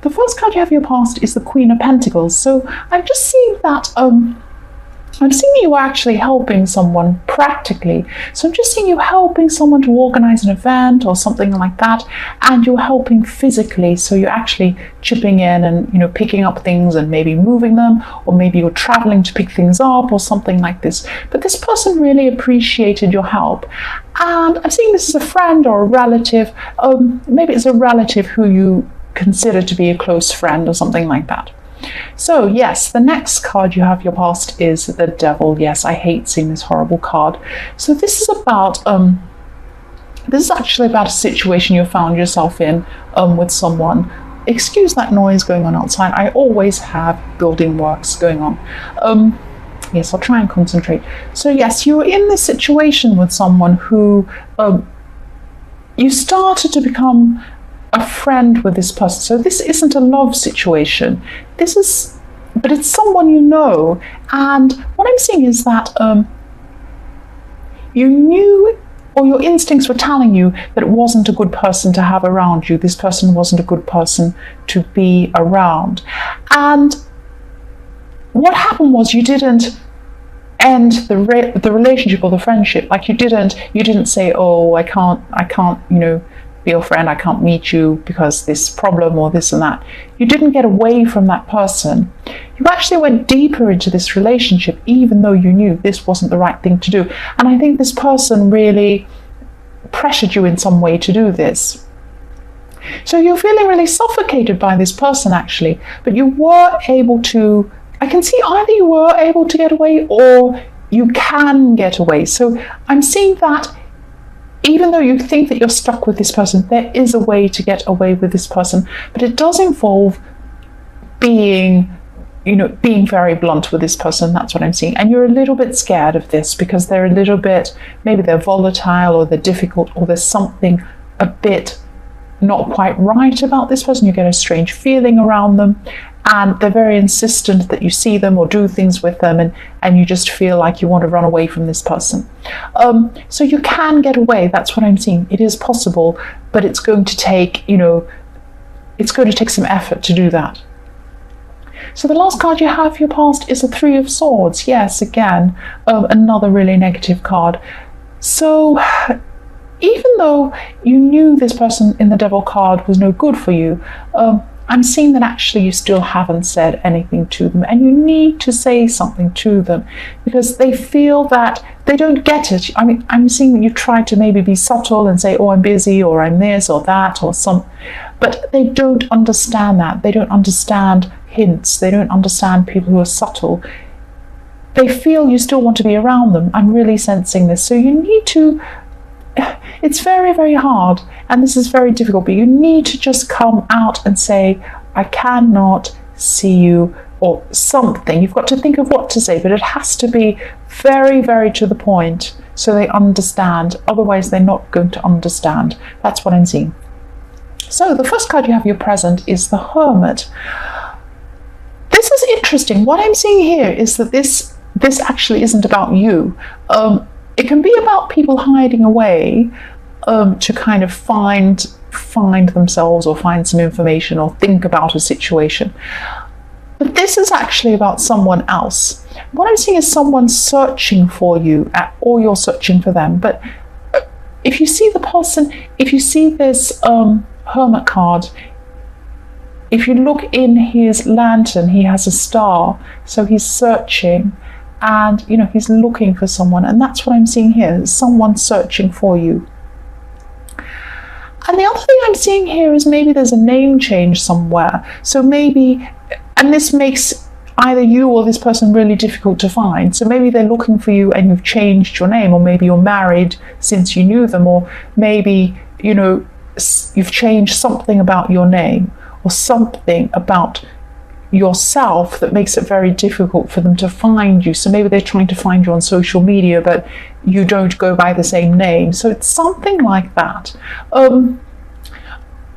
the first card you have in your past is the Queen of Pentacles. So I'm just seeing that I'm seeing you actually helping someone practically. So I'm just seeing you helping someone to organize an event or something like that, and you're helping physically. So you're actually chipping in and, you know, picking up things and maybe moving them, or maybe you're traveling to pick things up or something like this. But this person really appreciated your help. And I'm seeing this as a friend or a relative. Maybe it's a relative who you consider to be a close friend or something like that. So yes, the next card you have your past is the Devil. Yes, I hate seeing this horrible card. So this is about this is actually about a situation you found yourself in with someone. Excuse that noise going on outside. I always have building works going on. Yes, I'll try and concentrate. So yes, you were in this situation with someone who you started to become a friend with this person. So this isn't a love situation. But it's someone you know. And what I'm seeing is that you knew, or your instincts were telling you, that it wasn't a good person to have around you. This person wasn't a good person to be around. And what happened was you didn't end the relationship or the friendship. Like you didn't say, oh, I can't, you know, be your friend, I can't meet you because this problem or this and that. You didn't get away from that person. You actually went deeper into this relationship, even though you knew this wasn't the right thing to do. And I think this person really pressured you in some way to do this. So you're feeling really suffocated by this person actually, but you were able to, I can see either you were able to get away or you can get away. So I'm seeing that even though you think that you're stuck with this person, there is a way to get away with this person, but it does involve being very blunt with this person. That's what I'm seeing. And you're a little bit scared of this because they're a little bit, maybe they're volatile or they're difficult, or there's something a bit not quite right about this person. You get a strange feeling around them, and they're very insistent that you see them or do things with them, and you just feel like you want to run away from this person. So you can get away. That's what I'm seeing. It is possible, but it's going to take, it's going to take some effort to do that. So the last card you have for your past is the Three of Swords. Yes, again, another really negative card. So even though you knew this person in the Devil card was no good for you, I'm seeing that actually you still haven't said anything to them, and you need to say something to them because they feel that they don't get it. I mean, I'm seeing that you try to maybe be subtle and say, oh, I'm busy, or I'm this or that or some, but they don't understand that. They don't understand hints. They don't understand people who are subtle. They feel you still want to be around them. I'm really sensing this. So you need to, it's very, very hard, and this is very difficult, but you need to just come out and say, I cannot see you, or something. You've got to think of what to say, but it has to be very, very to the point so they understand. Otherwise, they're not going to understand. That's what I'm seeing. So the first card you have in your present is the Hermit. This is interesting. What I'm seeing here is that this actually isn't about you. It can be about people hiding away to kind of find themselves or find some information or think about a situation. But this is actually about someone else. What I'm seeing is someone searching for you, or you're searching for them. But if you see the person, if you see this Hermit card, if you look in his lantern, he has a star. So he's searching. And he's looking for someone, and that's what I'm seeing here, someone searching for you. And the other thing I'm seeing here is maybe there's a name change somewhere. So maybe, and this makes either you or this person really difficult to find. So maybe they're looking for you and you've changed your name, or maybe you're married since you knew them, or maybe you've changed something about your name or something about yourself that makes it very difficult for them to find you. So maybe they're trying to find you on social media, but you don't go by the same name. So it's something like that.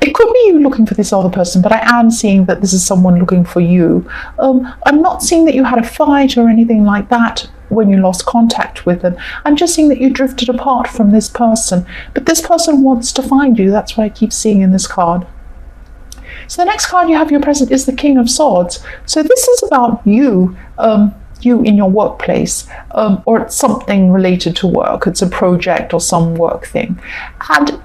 It could be you looking for this other person, but I am seeing that this is someone looking for you. I'm not seeing that you had a fight or anything like that when you lost contact with them. I'm just seeing that you drifted apart from this person, but this person wants to find you. That's what I keep seeing in this card. So the next card you have your present is the King of Swords. So this is about you, you in your workplace, or it's something related to work. It's a project or some work thing. And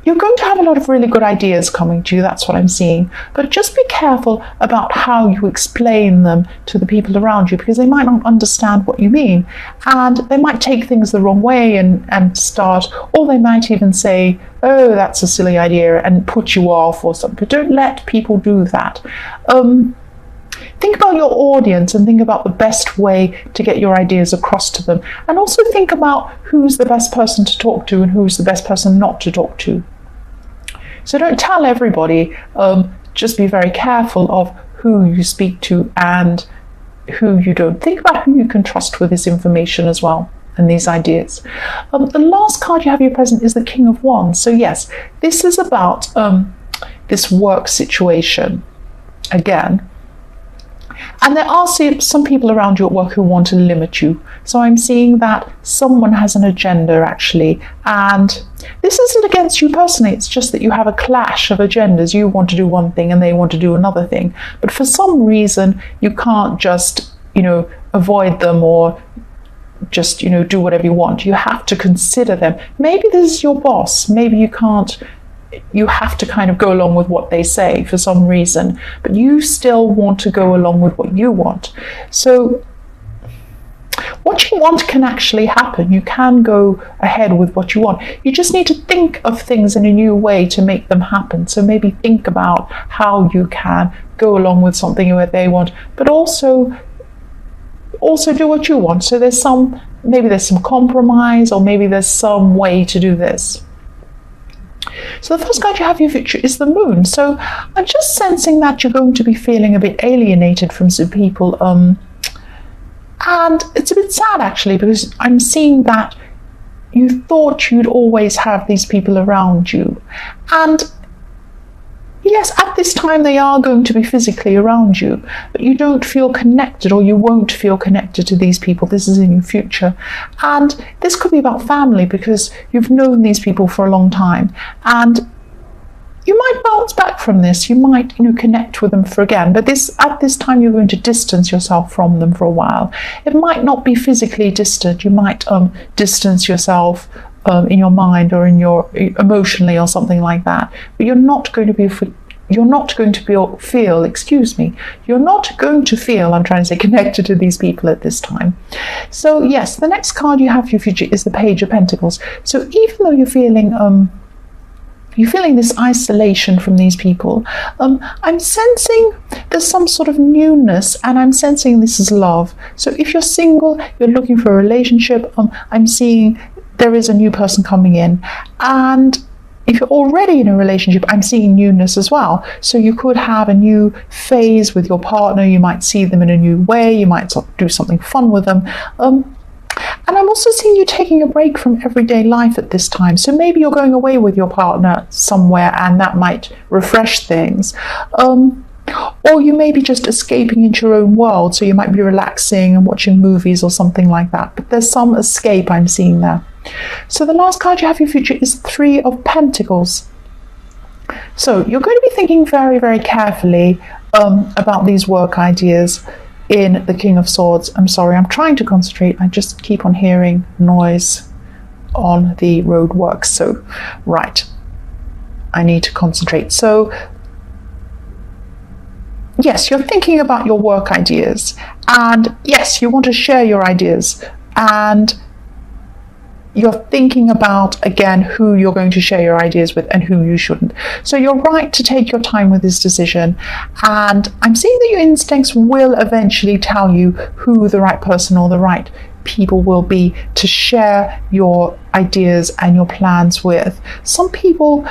you're going to have a lot of really good ideas coming to you, that's what I'm seeing. But just be careful about how you explain them to the people around you, because they might not understand what you mean. And they might take things the wrong way and start, or they might even say, oh, that's a silly idea, and put you off or something. But don't let people do that. Think about your audience and think about the best way to get your ideas across to them. And also think about who's the best person to talk to and who's the best person not to talk to. So don't tell everybody, just be very careful of who you speak to and who you don't. Think about who you can trust with this information as well and these ideas. The last card you have your present is the King of Wands. So yes, this is about this work situation again. And there are some people around you at work who want to limit you. So I'm seeing that someone has an agenda actually. And this isn't against you personally, it's just that you have a clash of agendas. You want to do one thing and they want to do another thing. But for some reason, you can't just, avoid them or just, do whatever you want. You have to consider them. Maybe this is your boss. Maybe you have to kind of go along with what they say for some reason, but you still want to go along with what you want. So what you want can actually happen. You can go ahead with what you want. You just need to think of things in a new way to make them happen. So maybe think about how you can go along with something that they want, but also do what you want. So maybe there's some compromise, or maybe there's some way to do this. So the first card you have your future is the Moon. So I'm just sensing that you're going to be feeling a bit alienated from some people. And it's a bit sad actually, because I'm seeing that you thought you'd always have these people around you. And yes, at this time they are going to be physically around you, but you don't feel connected, or you won't feel connected to these people. This is in your future. And this could be about family, because you've known these people for a long time. And you might bounce back from this. You might, connect with them again. But at this time, you're going to distance yourself from them for a while. It might not be physically distant. You might distance yourself in your mind or in your emotionally or something like that. But you're not going to feel, I'm trying to say, connected to these people at this time. So yes, the next card you have for your future is the Page of Pentacles. So even though you're feeling this isolation from these people, I'm sensing there's some sort of newness, and I'm sensing this is love. So if you're single, you're looking for a relationship, I'm seeing there is a new person coming in. And if you're already in a relationship, I'm seeing newness as well. So you could have a new phase with your partner. You might see them in a new way. You might do something fun with them. And I'm also seeing you taking a break from everyday life at this time. So maybe you're going away with your partner somewhere, and that might refresh things. Or you may be just escaping into your own world. So you might be relaxing and watching movies or something like that. But there's some escape I'm seeing there. So the last card you have for your future is Three of Pentacles. So you're going to be thinking very, very carefully about these work ideas in the King of Swords. I'm sorry, I'm trying to concentrate. I just keep on hearing noise on the road works. So, right, I need to concentrate. So, yes, you're thinking about your work ideas. And yes, you want to share your ideas. And you're thinking about, again, who you're going to share your ideas with and who you shouldn't. So you're right to take your time with this decision. And I'm seeing that your instincts will eventually tell you who the right person or the right people will be to share your ideas and your plans with. Some people,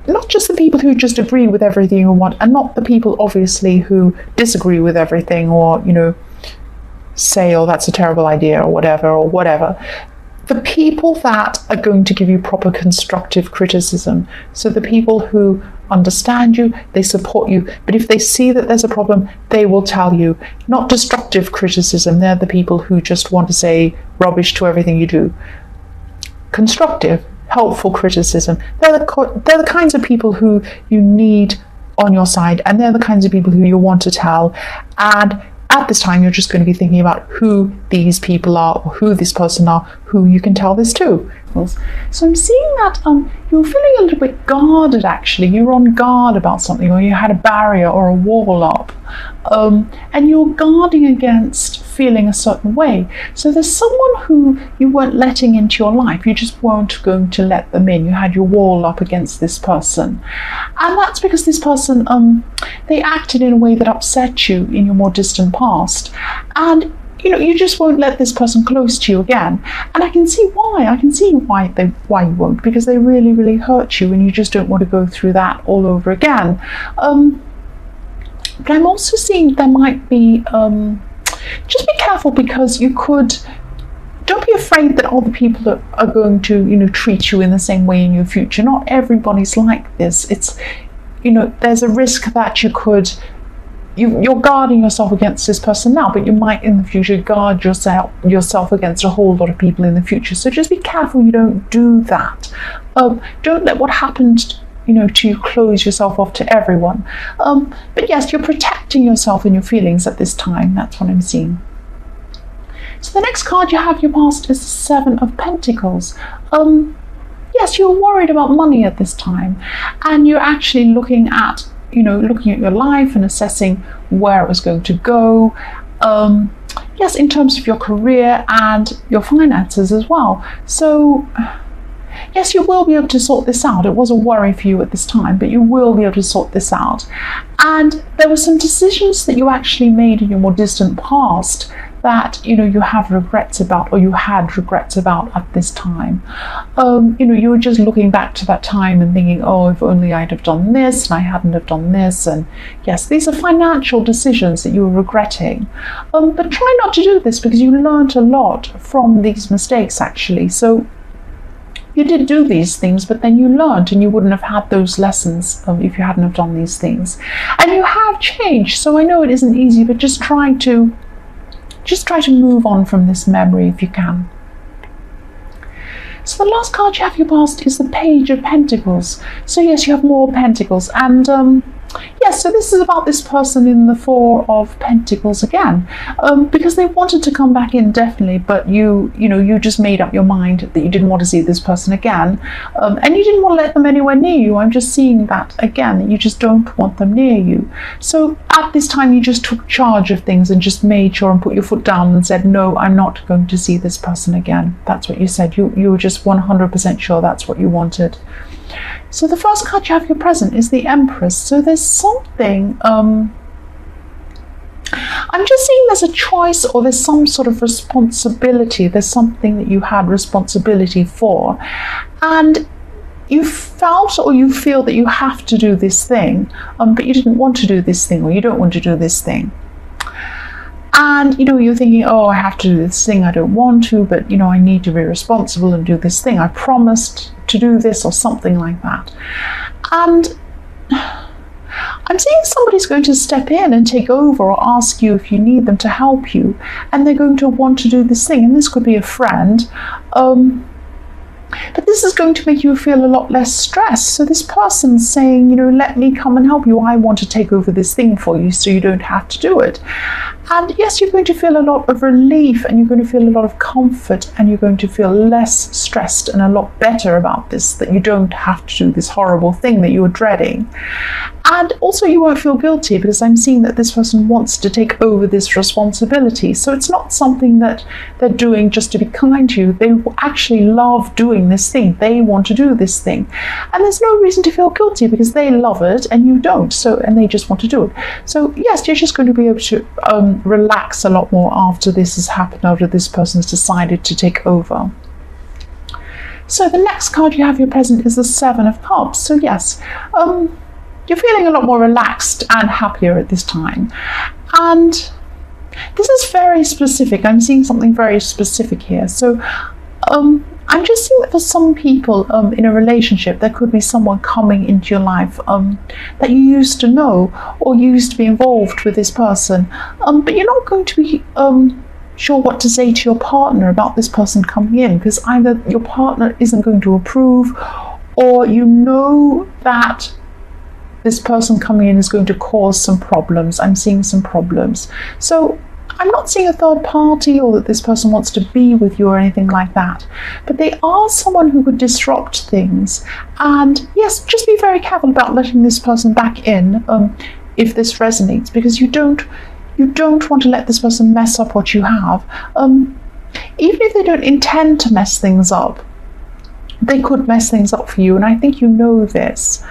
not just the people who just agree with everything you want, and not the people, obviously, who disagree with everything, or, say, oh, that's a terrible idea, or whatever. The people that are going to give you proper constructive criticism. So the people who understand you, they support you. But if they see that there's a problem, they will tell you. Not destructive criticism. They're the people who just want to say rubbish to everything you do. Constructive. helpful criticism. They're the kinds of people who you need on your side, and they're the kinds of people who you want to tell. And at this time, you're just going to be thinking about who these people are, or who this person are, who you can tell this to. So I'm seeing that you're feeling a little bit guarded, actually. You're on guard about something, or you had a barrier or a wall up, and you're guarding against feeling a certain way. So there's someone who you weren't letting into your life. You just weren't going to let them in. You had your wall up against this person. And that's because this person, they acted in a way that upset you in your more distant past. And you just won't let this person close to you again. And I can see why. I can see why you won't, because they really, really hurt you, and you just don't want to go through that all over again. But I'm also seeing there might be, just be careful, because don't be afraid that other people are going to, treat you in the same way in your future. Not everybody's like this. It's, there's a risk that you're guarding yourself against this person now, but you might in the future guard yourself against a whole lot of people in the future. So just be careful you don't do that. Don't let what happened to you close yourself off to everyone. But yes, you're protecting yourself and your feelings at this time. That's what I'm seeing. So the next card you have your past is the Seven of Pentacles. Yes, you're worried about money at this time, and you're actually looking at your life and assessing where it was going to go. Yes, in terms of your career and your finances as well. So yes, you will be able to sort this out. It was a worry for you at this time, but you will be able to sort this out. And there were some decisions that you actually made in your more distant past that you have regrets about, or you had regrets about at this time. You were just looking back to that time and thinking, oh, if only I'd have done this and I hadn't have done this. And yes, these are financial decisions that you were regretting. But try not to do this, because you learned a lot from these mistakes, actually. So you did do these things, but then you learned, and you wouldn't have had those lessons if you hadn't have done these things. And you have changed. So I know it isn't easy, but just try to move on from this memory if you can. So the last card you have your past is the Page of Pentacles. So yes, you have more Pentacles, and yes, so this is about this person in the Four of Pentacles again, because they wanted to come back in, definitely, but you just made up your mind that you didn't want to see this person again, and you didn't want to let them anywhere near you. I'm just seeing that again, that you just don't want them near you. So at this time, you just took charge of things and just made sure and put your foot down and said, no, I'm not going to see this person again. That's what you said. You were just 100% sure that's what you wanted. So the first card you have your present is the Empress. So there's something, I'm just seeing there's a choice, or there's some sort of responsibility. There's something that you had responsibility for, and you felt, or you feel, that you have to do this thing, but you didn't want to do this thing, or you don't want to do this thing. And you're thinking, oh, I have to do this thing, I don't want to, but I need to be responsible and do this thing. I promised to do this, or something like that. And I'm seeing somebody's going to step in and take over, or ask you if you need them to help you, and they're going to want to do this thing. And this could be a friend, but this is going to make you feel a lot less stressed. So this person's saying, let me come and help you. I want to take over this thing for you, so you don't have to do it. And yes, you're going to feel a lot of relief, and you're going to feel a lot of comfort, and you're going to feel less stressed and a lot better about this, that you don't have to do this horrible thing that you were dreading. And also you won't feel guilty, because I'm seeing that this person wants to take over this responsibility. So it's not something that they're doing just to be kind to you. They actually love doing this thing. They want to do this thing. And there's no reason to feel guilty, because they love it and you don't. And they just want to do it. So yes, you're just going to be able to relax a lot more after this has happened, after this person's decided to take over. So the next card you have your present is the Seven of Cups. So yes, you're feeling a lot more relaxed and happier at this time. And this is very specific. I'm seeing something very specific here. So I'm just seeing that for some people in a relationship, there could be someone coming into your life that you used to know, or you used to be involved with this person, but you're not going to be sure what to say to your partner about this person coming in, because either your partner isn't going to approve, or you know that this person coming in is going to cause some problems. I'm seeing some problems. So I'm not seeing a third party or that this person wants to be with you or anything like that. But they are someone who would disrupt things. And yes, just be very careful about letting this person back in if this resonates, because you don't want to let this person mess up what you have. Even if they don't intend to mess things up, they could mess things up for you. And I think you know this.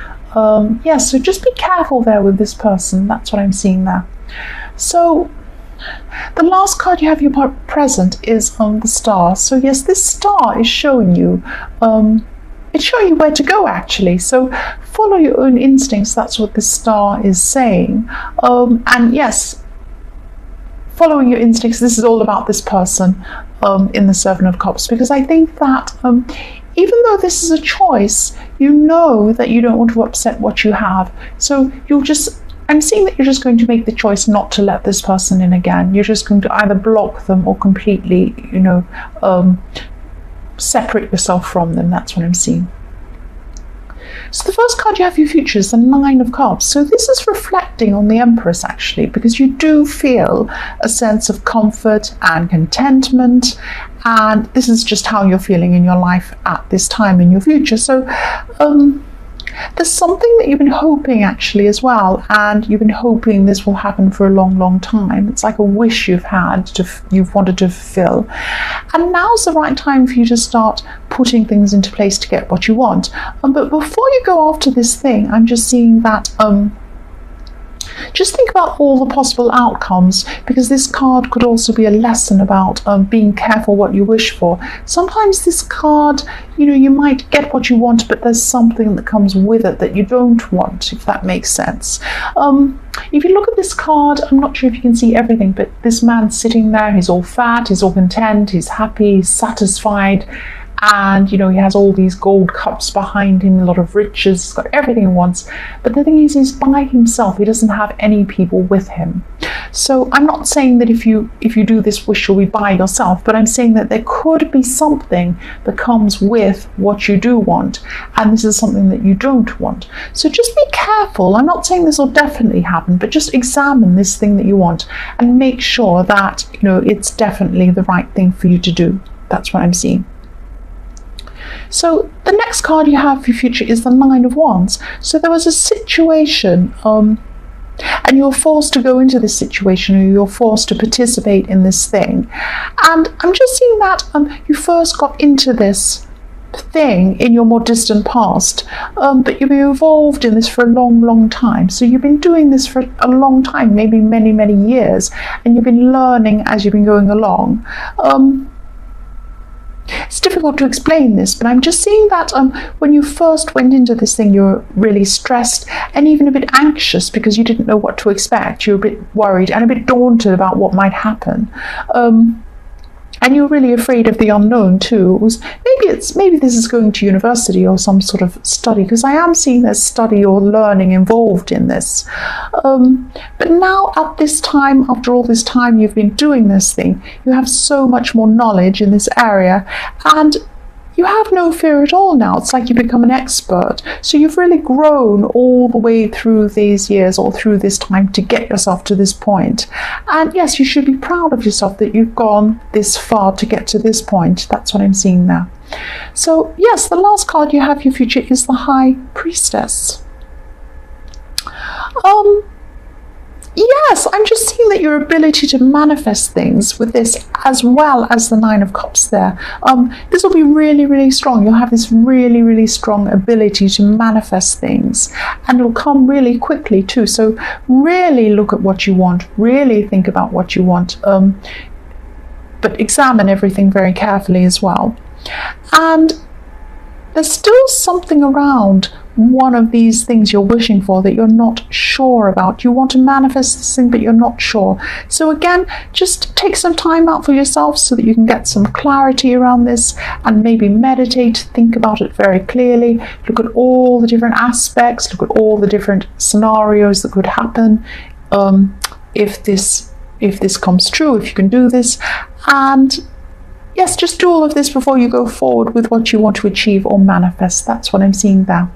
Yes, so just be careful there with this person. That's what I'm seeing there. So the last card you have your present is the star. So yes, this star is showing you, it's showing you where to go actually. So follow your own instincts. That's what this star is saying. And yes, following your instincts, this is all about this person in the Seven of Cups, because I think that even though this is a choice, you know that you don't want to upset what you have. So I'm seeing that you're just going to make the choice not to let this person in again. You're just going to either block them or completely, separate yourself from them. That's what I'm seeing. So the first card you have for your future is the Nine of Cups. So this is reflecting on the Empress actually, because you do feel a sense of comfort and contentment, and this is just how you're feeling in your life at this time in your future. So there's something that you've been hoping actually as well, and you've been hoping this will happen for a long, long time. It's like a wish you've wanted to fulfill, and now's the right time for you to start putting things into place to get what you want. But before you go after this thing, I'm just seeing that just think about all the possible outcomes, because this card could also be a lesson about being careful what you wish for. Sometimes this card, you might get what you want, but there's something that comes with it that you don't want, if that makes sense. If you look at this card, I'm not sure if you can see everything, but this man's sitting there, he's all fat, he's all content, he's happy, he's satisfied, and he has all these gold cups behind him, a lot of riches, he's got everything he wants. But the thing is, he's by himself. He doesn't have any people with him. So I'm not saying that if you do this wish you'll be by yourself, but I'm saying that there could be something that comes with what you do want, and this is something that you don't want. So just be careful. I'm not saying this will definitely happen, but just examine this thing that you want and make sure that it's definitely the right thing for you to do. That's what I'm seeing. So the next card you have for your future is the Nine of Wands. So there was a situation and you're forced to go into this situation, or you're forced to participate in this thing. And I'm just seeing that you first got into this thing in your more distant past, but you've been involved in this for a long, long time. So you've been doing this for a long time, maybe many, many years, and you've been learning as you've been going along. It's difficult to explain this, but I'm just seeing that when you first went into this thing, you were really stressed and even a bit anxious because you didn't know what to expect. You were a bit worried and a bit daunted about what might happen. And you're really afraid of the unknown too. Maybe this is going to university or some sort of study, because I am seeing there's study or learning involved in this. But now at this time, after all this time you've been doing this thing, you have so much more knowledge in this area, and you have no fear at all now. It's like you become an expert. So you've really grown all the way through these years or through this time to get yourself to this point. And yes, you should be proud of yourself that you've gone this far to get to this point. That's what I'm seeing now. So yes, the last card you have for your future is the High Priestess. Yes, I'm just seeing that your ability to manifest things with this, as well as the Nine of Cups there, this will be really, really strong. You'll have this really, really strong ability to manifest things, and it'll come really quickly too. So really look at what you want, really think about what you want, but examine everything very carefully as well. And there's still something around one of these things you're wishing for that you're not sure about. You want to manifest this thing, but you're not sure. So again, just take some time out for yourself so that you can get some clarity around this, and maybe meditate, think about it very clearly, look at all the different aspects, look at all the different scenarios that could happen if this if this comes true, if you can do this. And yes, just do all of this before you go forward with what you want to achieve or manifest. That's what I'm seeing there.